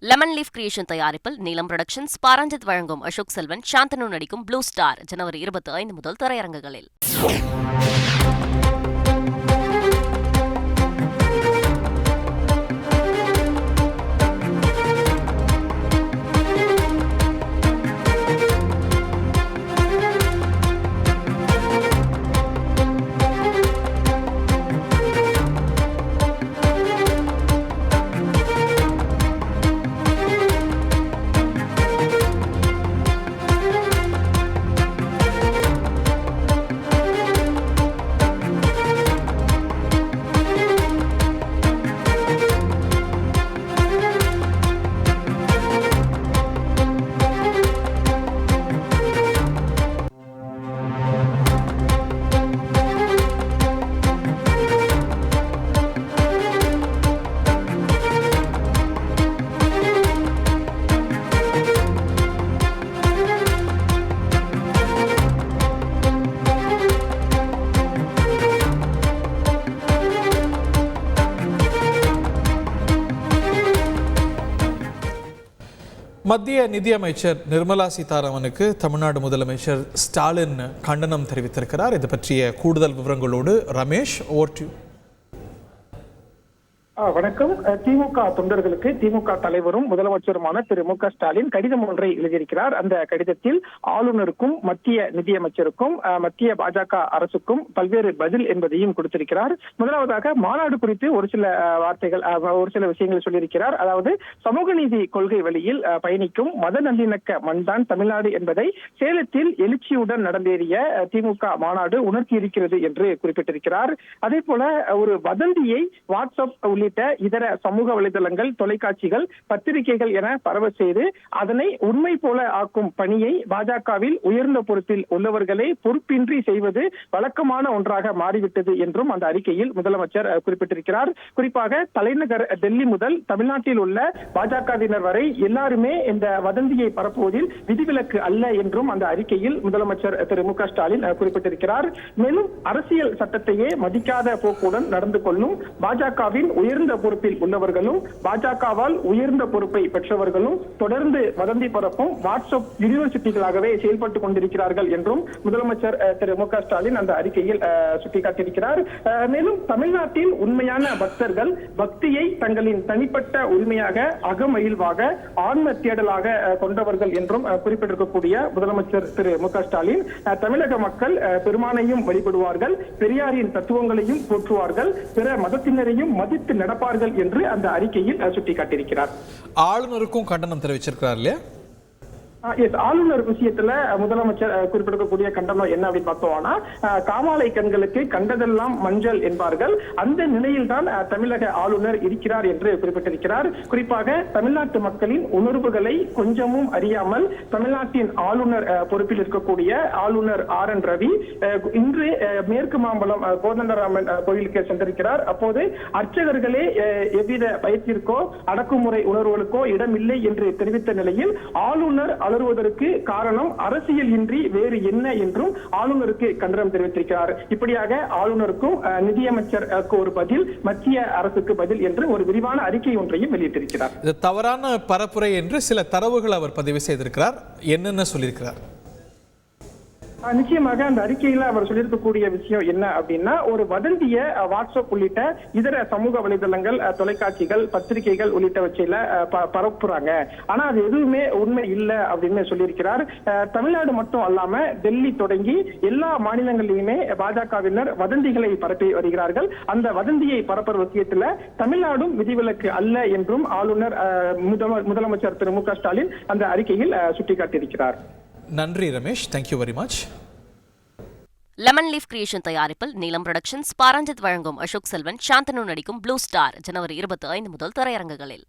Lemon leaf creation தயாரிப்பில் நீலம் productions, Pa Ranjith வழங்கும் அசோக் செல்வன், சாந்தனு நடிக்கும் ப்ளூ ஸ்டார் ஜனவரி 25 முதல் திரையரங்குகளில். மத்திய நிதியமைச்சர் நிர்மலா சீதாராமனுக்கு தமிழ்நாடு முதலமைச்சர் ஸ்டாலின் கண்டனம் தெரிவித்திருக்கிறார். இது பற்றிய கூடுதல் விவரங்களோடு ரமேஷ், ஓவர் டு யூ. வணக்கம். திமுக தொண்டர்களுக்கு திமுக தலைவரும் முதலமைச்சருமான திரு மு க ஸ்டாலின் கடிதம் ஒன்றை எழுதியிருக்கிறார். அந்த கடிதத்தில் ஆளுநருக்கும் மத்திய நிதியமைச்சருக்கும் மத்திய பாஜக அரசுக்கும் பல்வேறு பதில் என்பதையும் கொடுத்திருக்கிறார். முதலாவதாக மாநாடு குறித்து ஒரு சில வார்த்தைகள், ஒரு சில விஷயங்களை சொல்லியிருக்கிறார். அதாவது சமூக நீதி கொள்கை வழியில் பயணிக்கும் மத நல்லிணக்க மண்தான் தமிழ்நாடு என்பதை சேலத்தில் எழுச்சியுடன் நடந்தேறிய திமுக மாநாடு உணர்த்தி இருக்கிறது என்று குறிப்பிட்டிருக்கிறார். அதே போல ஒரு வதந்தியை வாட்ஸ்அப் உள்ளிட்ட இதர சமூக வலைதளங்கள், தொலைக்காட்சிகள், பத்திரிகைகள் என பரவ செய்து அதனை உண்மை போல ஆக்கும் பணியை பாஜகவில் உயர்ந்த பொறுப்பில் உள்ளவர்களே பொறுப்பின்றி செய்வது வழக்கமான ஒன்றாக மாறிவிட்டது என்றும் அந்த அறிக்கையில் முதலமைச்சர் குறிப்பிட்டிருக்கிறார். குறிப்பாக தலைநகர் டெல்லி முதல் தமிழ்நாட்டில் உள்ள பாஜகவினர் வரை எல்லாருமே இந்த வதந்தியை பரப்புவதில் விதிவிலக்கு அல்ல என்றும் அந்த அறிக்கையில் முதலமைச்சர் திரு மு க ஸ்டாலின் குறிப்பிட்டிருக்கிறார். மேலும் அரசியல் சட்டத்தையே மதிக்காத போக்குடன் நடந்து கொள்ளும் பாஜகவின் உயர்ந்த பொறுப்பில் உள்ளவர்களும் பாஜகவால் உயர்ந்த பொறுப்பை பெற்றவர்களும் தொடர்ந்து வதந்தி பரப்பும் வாட்ஸ்அப் யூனிவர்சிட்டிகளாகவே செயல்பட்டுக் கொண்டிருக்கிறார்கள் என்றும் முதலமைச்சர் திரு மு க ஸ்டாலின் அந்த அறிக்கையில் சுட்டிக்காட்டியிருக்கிறார். மேலும் தமிழ்நாட்டில் உண்மையான பக்தர்கள் பக்தியை தங்களின் தனிப்பட்ட உரிமையாக, அகமகிழ்வாக, ஆன்ம தேடலாக கொண்டவர்கள் என்றும் குறிப்பிட்டிருக்கக்கூடிய முதலமைச்சர் திரு மு க ஸ்டாலின் தமிழக மக்கள் பெருமானையும் வழிபடுவார்கள், பெரியாரின் தத்துவங்களையும் போற்றுவார்கள், பிற மதத்தினரையும் மதித்து நடப்பார்கள் என்று அந்த அறிக்கையில் சுட்டிக்காட்டியிருக்கிறார். ஆளுநருக்கும் கண்டனம் தெரிவிச்சிருக்கிறார் இல்லையா? ஆளுநர் விஷயத்துல முதலமைச்சர் குறிப்பிடக்கூடிய கண்டனம் என்ன அப்படின்னு பார்த்தோம்னா, காமாலை கண்களுக்கு கண்டதெல்லாம் மஞ்சள் என்பார்கள். அந்த நிலையில் தான் தமிழக ஆளுநர் இருக்கிறார் என்று குறிப்பிட்டிருக்கிறார். குறிப்பாக தமிழ்நாட்டு மக்களின் உணர்வுகளை கொஞ்சமும் அறியாமல் தமிழ்நாட்டின் ஆளுநர் பொறுப்பில் இருக்கக்கூடிய ஆளுநர் ஆர் என் ரவி இன்று மேற்கு மாம்பலம் கோதண்டராமன் கோயிலுக்கு சென்றிருக்கிறார். அப்போது அர்ச்சகர்களே எவ்வித பயத்திற்கோ அடக்குமுறை உணர்வுகளுக்கோ இடமில்லை என்று தெரிவித்த நிலையில் ஆளுநர் அலறுவதற்கு காரணம் அரசியல் இன்றி வேறு என்ன என்றும் ஆளுநருக்கு கண்டனம் தெரிவித்திருக்கிறார். இப்படியாக ஆளுநருக்கும் நிதியமைச்சருக்கு ஒரு பதில், மத்திய அரசுக்கு பதில் என்று ஒரு விரிவான அறிக்கை ஒன்றையும் வெளியிட்டிருக்கிறார். இது தவறான பரப்புரை என்று சில தரவுகள் அவர் பதிவு செய்திருக்கிறார். என்னென்ன சொல்லியிருக்கிறார்? நிச்சயமாக அந்த அறிக்கையில அவர் சொல்லியிருக்கக்கூடிய விஷயம் என்ன அப்படின்னா, ஒரு வதந்திய வாட்ஸ்அப் உள்ளிட்ட இதர சமூக வலைதளங்கள், தொலைக்காட்சிகள், பத்திரிகைகள் உள்ளிட்டவற்றையில பரப்புறாங்க. ஆனா அது எதுவுமே உண்மை இல்லை அப்படின்னு சொல்லியிருக்கிறார். தமிழ்நாடு மட்டும் அல்லாம டெல்லி தொடங்கி எல்லா மாநிலங்களிலுமே பாஜகவினர் வதந்திகளை பரப்பி வருகிறார்கள். அந்த வதந்தியை பரப்புற விஷயத்துல தமிழ்நாடும் விதிவிலக்கு அல்ல என்றும் ஆளுநர் முதலமைச்சர் திரு மு க ஸ்டாலின் அந்த அறிக்கையில் சுட்டிக்காட்டியிருக்கிறார். நன்றி Ramesh, thank you very much. Lemon leaf creation தயாரிப்பில் நீலம் புரொடக்ஷன்ஸ், பாரஞ்சித் வழங்கும் அசோக் செல்வன், சாந்தனு நடிக்கும் ப்ளூ ஸ்டார் ஜனவரி 25 முதல் திரையரங்குகளில்.